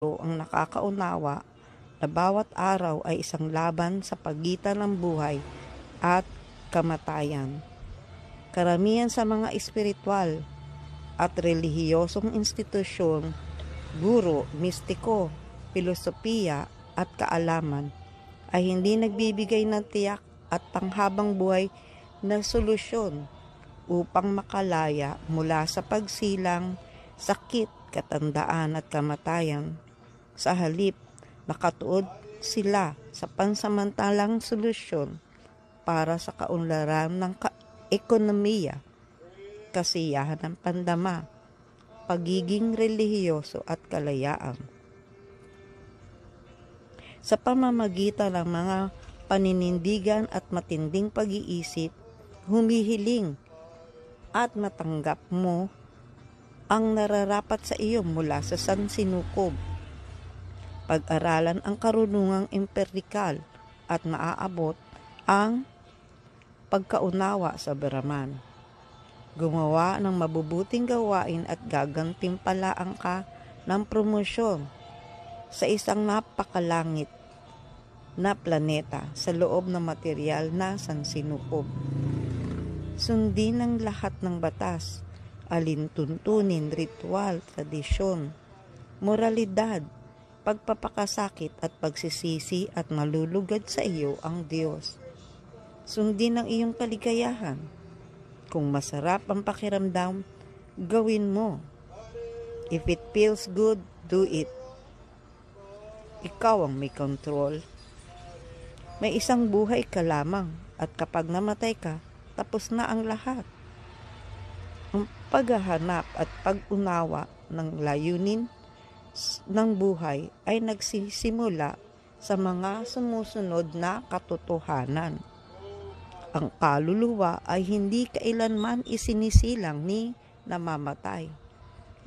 ang nakakaunawa na bawat araw ay isang laban sa pagitan ng buhay at kamatayan. Karamihan sa mga espiritual at relihiyosong institusyon, guro, mistiko, filosofiya at kaalaman ay hindi nagbibigay ng tiyak at panghabang buhay na solusyon upang makalaya mula sa pagsilang, sakit, katandaan at kamatayan. Sa halip, nakatuod sila sa pansamantalang solusyon para sa kaunlaran ng ekonomiya, kasiyahan ng pandama, pagiging relihiyoso at kalayaan. Sa pamamagitan ng mga paninindigan at matinding pag-iisip, humihiling at matanggap mo ang nararapat sa iyo mula sa sansinukob. Pag-aralan ang karunungang empirikal at maaabot ang pagkaunawa sa Brahman. Gumawa ng mabubuting gawain at gagantimpalaan ka ng promosyon sa isang napakalangit na planeta sa loob ng material na sansinukob. Sundin ang lahat ng batas, alintuntunin, ritual, tradisyon, moralidad, pagpapakasakit at pagsisisi at malulugad sa iyo ang Diyos. Sundin ang iyong kaligayahan. Kung masarap ang pakiramdam, gawin mo. If it feels good, do it. Ikaw ang may control. May isang buhay ka lamang at kapag namatay ka, tapos na ang lahat. Ang paghahanap at pag-unawa ng layunin ng buhay ay nagsisimula sa mga sumusunod na katotohanan. Ang kaluluwa ay hindi kailanman isinisilang ni namamatay.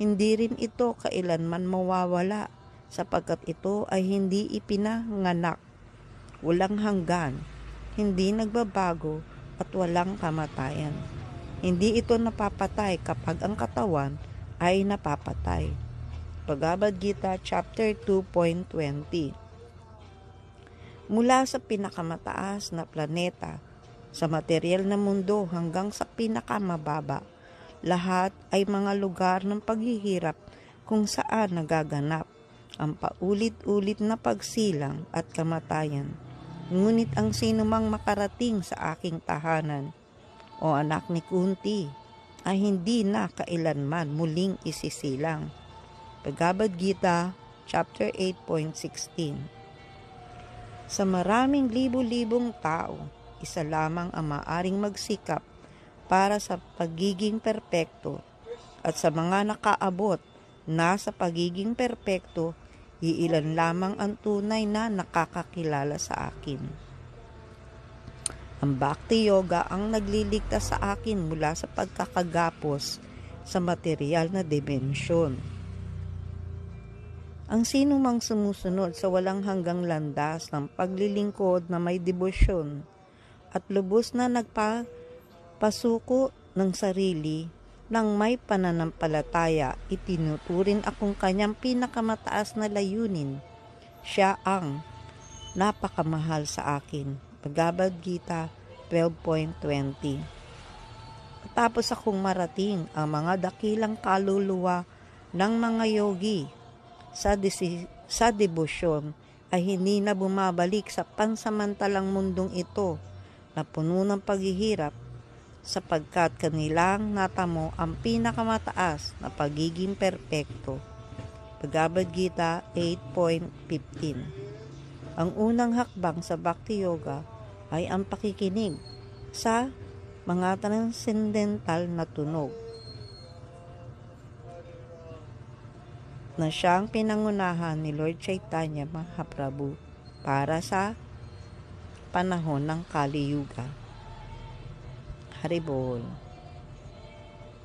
Hindi rin ito kailanman mawawala sapagkat ito ay hindi ipinanganak, walang hanggan, hindi nagbabago at walang kamatayan. Hindi ito napapatay kapag ang katawan ay napapatay. Bhagavad Gita chapter 2.20. Mula sa pinakamataas na planeta, sa materyal na mundo hanggang sa pinakamababa, lahat ay mga lugar ng paghihirap kung saan nagaganap ang paulit-ulit na pagsilang at kamatayan. Ngunit ang sinumang makarating sa aking tahanan, o anak ni Kunti, ay hindi na kailanman muling isisilang. Bhagavad Gita chapter 8.16. Sa maraming libu-libong tao, isa lamang ang maaring magsikap para sa pagiging perpekto, at sa mga nakaabot na sa pagiging perpekto, iilan lamang ang tunay na nakakakilala sa akin. Ang Bhakti Yoga ang nagliligtas sa akin mula sa pagkakagapos sa material na dimensyon. Ang sinumang sumusunod sa walang hanggang landas ng paglilingkod na may debosyon at lubos na nagpapasuko ng sarili ng may pananampalataya, itinuturing akong kanyang pinakamataas na layunin. Siya ang napakamahal sa akin. Bhagavad Gita 12.20. Tapos akong marating ang mga dakilang kaluluwa ng mga yogi sa debosyon ay hindi na bumabalik sa pansamantalang mundong ito na puno ng paghihirap sapagkat kanilang natamo ang pinakamataas na pagiging perpekto. Bhagavad Gita 8.15. Ang unang hakbang sa Bhakti Yoga ay ang pakikinig sa mga transcendental na tunog na siyang pinangunahan ni Lord Chaitanya Mahaprabhu para sa panahon ng Kali Yuga. Haribol.